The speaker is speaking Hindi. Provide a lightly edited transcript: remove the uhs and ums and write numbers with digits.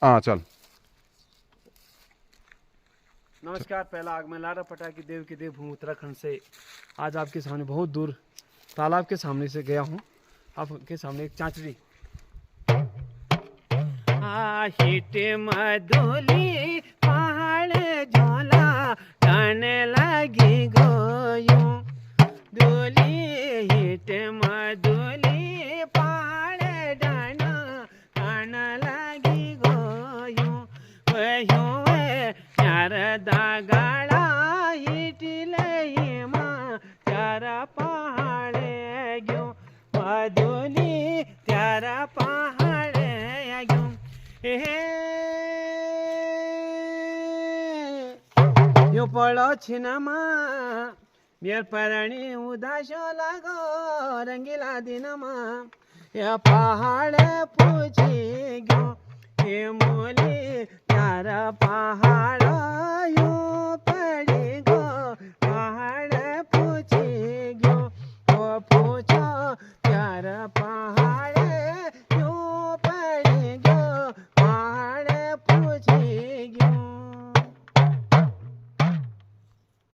हाँ चल। नमस्कार। पहला आग में लारा पटाकी देव की देव हूँ उत्तराखंड से। आज आपके सामने बहुत दूर तालाब के सामने से गया हूँ। आपके सामने एक चांचड़ी हिटे मधुली पहाड़ झोला गाने लगी गोयू डोली हिटे मधुली पहाड़ डाना गाना लगी गोयू वयू शारदा गाड़ा हिटले हिमा त्यारा पहाड़े ग्यो मधुली त्यारा पहाड़े ग्यो यो पड़ो छिनमा मेर परणी उदासो लागो रंगीला दिनमा या पहाड़ पूछी गयो हे मोली त्यारा पहाड़ यो पड़ी गो पहाड़ पूछी गयो ओ पूछो त्यारा पहाड़